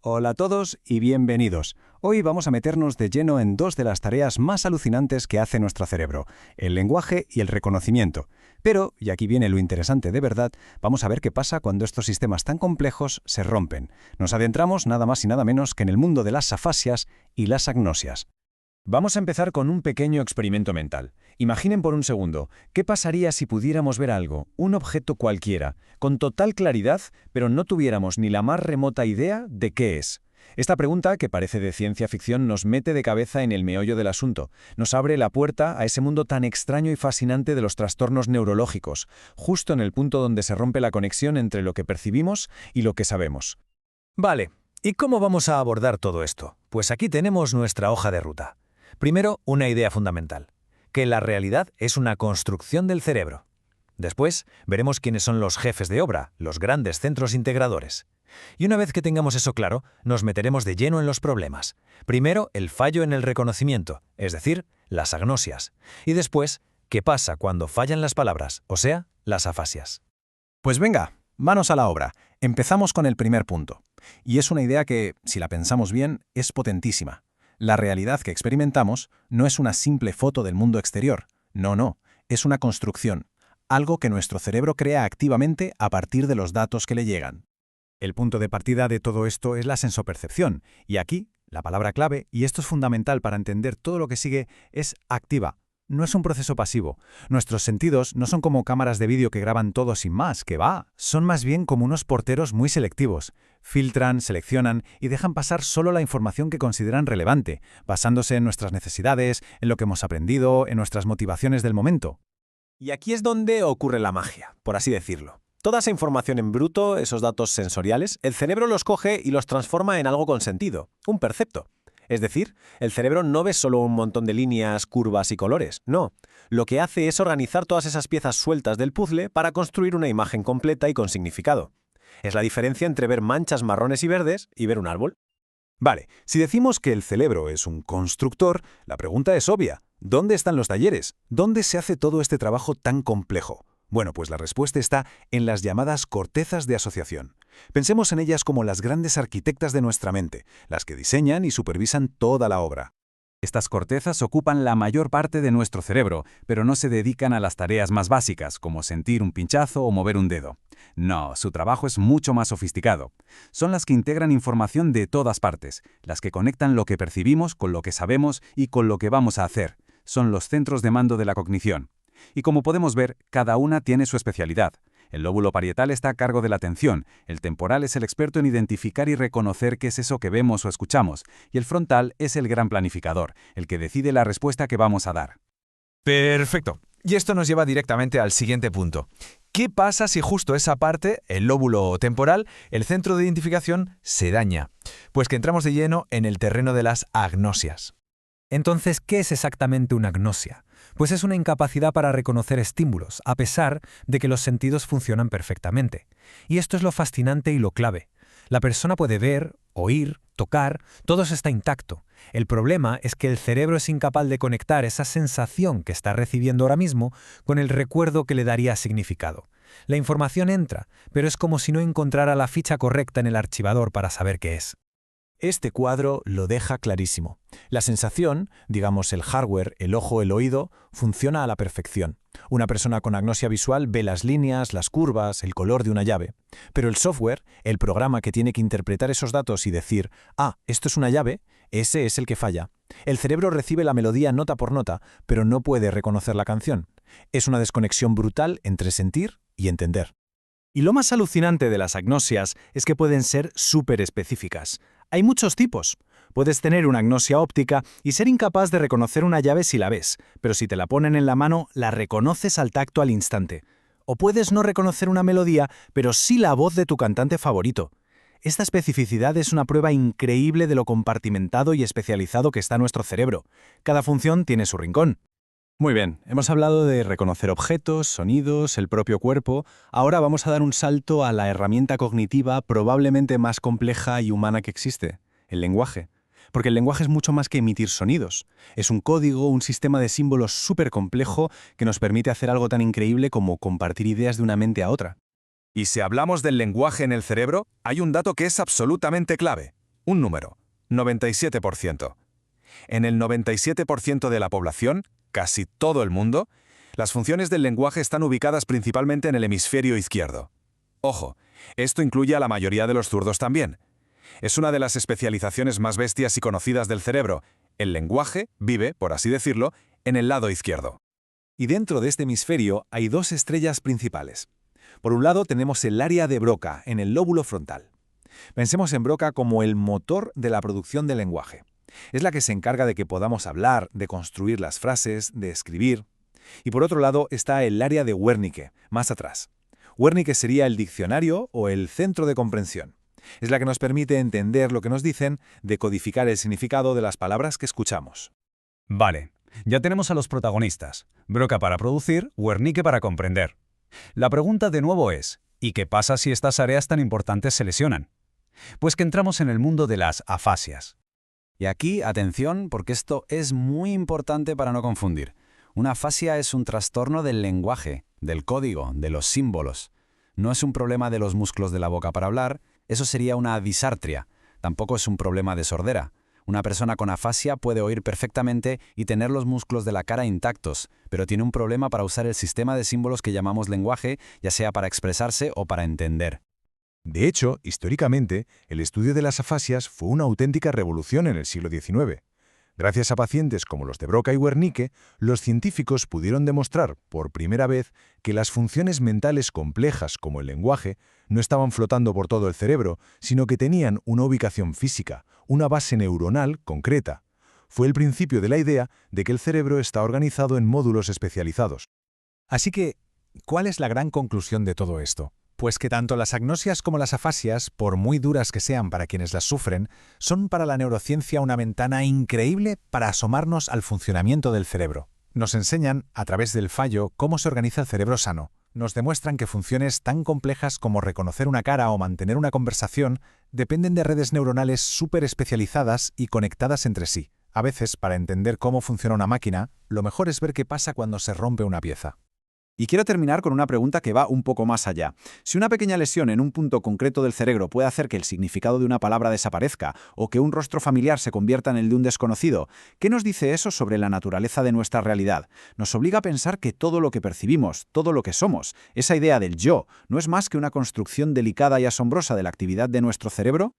Hola a todos y bienvenidos. Hoy vamos a meternos de lleno en dos de las tareas más alucinantes que hace nuestro cerebro, el lenguaje y el reconocimiento. Pero, y aquí viene lo interesante de verdad, vamos a ver qué pasa cuando estos sistemas tan complejos se rompen. Nos adentramos nada más y nada menos que en el mundo de las afasias y las agnosias. Vamos a empezar con un pequeño experimento mental. Imaginen por un segundo, ¿qué pasaría si pudiéramos ver algo, un objeto cualquiera, con total claridad, pero no tuviéramos ni la más remota idea de qué es? Esta pregunta, que parece de ciencia ficción, nos mete de cabeza en el meollo del asunto. Nos abre la puerta a ese mundo tan extraño y fascinante de los trastornos neurológicos, justo en el punto donde se rompe la conexión entre lo que percibimos y lo que sabemos. Vale, ¿y cómo vamos a abordar todo esto? Pues aquí tenemos nuestra hoja de ruta. Primero, una idea fundamental, que la realidad es una construcción del cerebro. Después, veremos quiénes son los jefes de obra, los grandes centros integradores. Y una vez que tengamos eso claro, nos meteremos de lleno en los problemas. Primero, el fallo en el reconocimiento, es decir, las agnosias. Y después, ¿qué pasa cuando fallan las palabras, o sea, las afasias? Pues venga, manos a la obra. Empezamos con el primer punto. Y es una idea que, si la pensamos bien, es potentísima. La realidad que experimentamos no es una simple foto del mundo exterior. No, es una construcción, algo que nuestro cerebro crea activamente a partir de los datos que le llegan. El punto de partida de todo esto es la sensopercepción, y aquí, la palabra clave, y esto es fundamental para entender todo lo que sigue, es activa. No es un proceso pasivo. Nuestros sentidos no son como cámaras de vídeo que graban todo sin más, que va. Son más bien como unos porteros muy selectivos. Filtran, seleccionan y dejan pasar solo la información que consideran relevante, basándose en nuestras necesidades, en lo que hemos aprendido, en nuestras motivaciones del momento. Y aquí es donde ocurre la magia, por así decirlo. Toda esa información en bruto, esos datos sensoriales, el cerebro los coge y los transforma en algo con sentido, un percepto. Es decir, el cerebro no ve solo un montón de líneas, curvas y colores, no. Lo que hace es organizar todas esas piezas sueltas del puzzle para construir una imagen completa y con significado. Es la diferencia entre ver manchas marrones y verdes y ver un árbol. Vale, si decimos que el cerebro es un constructor, la pregunta es obvia. ¿Dónde están los talleres? ¿Dónde se hace todo este trabajo tan complejo? Bueno, pues la respuesta está en las llamadas cortezas de asociación. Pensemos en ellas como las grandes arquitectas de nuestra mente, las que diseñan y supervisan toda la obra. Estas cortezas ocupan la mayor parte de nuestro cerebro, pero no se dedican a las tareas más básicas, como sentir un pinchazo o mover un dedo. No, su trabajo es mucho más sofisticado. Son las que integran información de todas partes, las que conectan lo que percibimos con lo que sabemos y con lo que vamos a hacer. Son los centros de mando de la cognición. Y como podemos ver, cada una tiene su especialidad. El lóbulo parietal está a cargo de la atención, el temporal es el experto en identificar y reconocer qué es eso que vemos o escuchamos, y el frontal es el gran planificador, el que decide la respuesta que vamos a dar. Perfecto. Y esto nos lleva directamente al siguiente punto. ¿Qué pasa si justo esa parte, el lóbulo temporal, el centro de identificación, se daña? Pues que entramos de lleno en el terreno de las agnosias. Entonces, ¿qué es exactamente una agnosia? Pues es una incapacidad para reconocer estímulos, a pesar de que los sentidos funcionan perfectamente. Y esto es lo fascinante y lo clave. La persona puede ver, oír, tocar, todo eso está intacto. El problema es que el cerebro es incapaz de conectar esa sensación que está recibiendo ahora mismo con el recuerdo que le daría significado. La información entra, pero es como si no encontrara la ficha correcta en el archivador para saber qué es. Este cuadro lo deja clarísimo. La sensación, digamos el hardware, el ojo, el oído, funciona a la perfección. Una persona con agnosia visual ve las líneas, las curvas, el color de una llave. Pero el software, el programa que tiene que interpretar esos datos y decir, esto es una llave, ese es el que falla. El cerebro recibe la melodía nota por nota, pero no puede reconocer la canción. Es una desconexión brutal entre sentir y entender. Y lo más alucinante de las agnosias es que pueden ser súper específicas. Hay muchos tipos. Puedes tener una agnosia óptica y ser incapaz de reconocer una llave si la ves, pero si te la ponen en la mano, la reconoces al tacto al instante. O puedes no reconocer una melodía, pero sí la voz de tu cantante favorito. Esta especificidad es una prueba increíble de lo compartimentado y especializado que está nuestro cerebro. Cada función tiene su rincón. Muy bien, hemos hablado de reconocer objetos, sonidos, el propio cuerpo. Ahora vamos a dar un salto a la herramienta cognitiva probablemente más compleja y humana que existe, el lenguaje. Porque el lenguaje es mucho más que emitir sonidos. Es un código, un sistema de símbolos súper complejo que nos permite hacer algo tan increíble como compartir ideas de una mente a otra. Y si hablamos del lenguaje en el cerebro, hay un dato que es absolutamente clave. Un número, 97%. En el 97% de la población, casi todo el mundo, las funciones del lenguaje están ubicadas principalmente en el hemisferio izquierdo. Ojo, esto incluye a la mayoría de los zurdos también. Es una de las especializaciones más bestias y conocidas del cerebro. El lenguaje vive, por así decirlo, en el lado izquierdo. Y dentro de este hemisferio hay dos estrellas principales. Por un lado tenemos el área de Broca, en el lóbulo frontal. Pensemos en Broca como el motor de la producción del lenguaje. Es la que se encarga de que podamos hablar, de construir las frases, de escribir. Y por otro lado está el área de Wernicke, más atrás. Wernicke sería el diccionario o el centro de comprensión. Es la que nos permite entender lo que nos dicen, decodificar el significado de las palabras que escuchamos. Vale, ya tenemos a los protagonistas. Broca para producir, Wernicke para comprender. La pregunta de nuevo es, ¿y qué pasa si estas áreas tan importantes se lesionan? Pues que entramos en el mundo de las afasias. Y aquí, atención, porque esto es muy importante para no confundir. Una afasia es un trastorno del lenguaje, del código, de los símbolos. No es un problema de los músculos de la boca para hablar, eso sería una disartria. Tampoco es un problema de sordera. Una persona con afasia puede oír perfectamente y tener los músculos de la cara intactos, pero tiene un problema para usar el sistema de símbolos que llamamos lenguaje, ya sea para expresarse o para entender. De hecho, históricamente, el estudio de las afasias fue una auténtica revolución en el siglo XIX. Gracias a pacientes como los de Broca y Wernicke, los científicos pudieron demostrar, por primera vez, que las funciones mentales complejas como el lenguaje no estaban flotando por todo el cerebro, sino que tenían una ubicación física, una base neuronal concreta. Fue el principio de la idea de que el cerebro está organizado en módulos especializados. Así que, ¿cuál es la gran conclusión de todo esto? Pues que tanto las agnosias como las afasias, por muy duras que sean para quienes las sufren, son para la neurociencia una ventana increíble para asomarnos al funcionamiento del cerebro. Nos enseñan, a través del fallo, cómo se organiza el cerebro sano. Nos demuestran que funciones tan complejas como reconocer una cara o mantener una conversación dependen de redes neuronales súper especializadas y conectadas entre sí. A veces, para entender cómo funciona una máquina, lo mejor es ver qué pasa cuando se rompe una pieza. Y quiero terminar con una pregunta que va un poco más allá. Si una pequeña lesión en un punto concreto del cerebro puede hacer que el significado de una palabra desaparezca o que un rostro familiar se convierta en el de un desconocido, ¿qué nos dice eso sobre la naturaleza de nuestra realidad? Nos obliga a pensar que todo lo que percibimos, todo lo que somos, esa idea del yo, ¿no es más que una construcción delicada y asombrosa de la actividad de nuestro cerebro?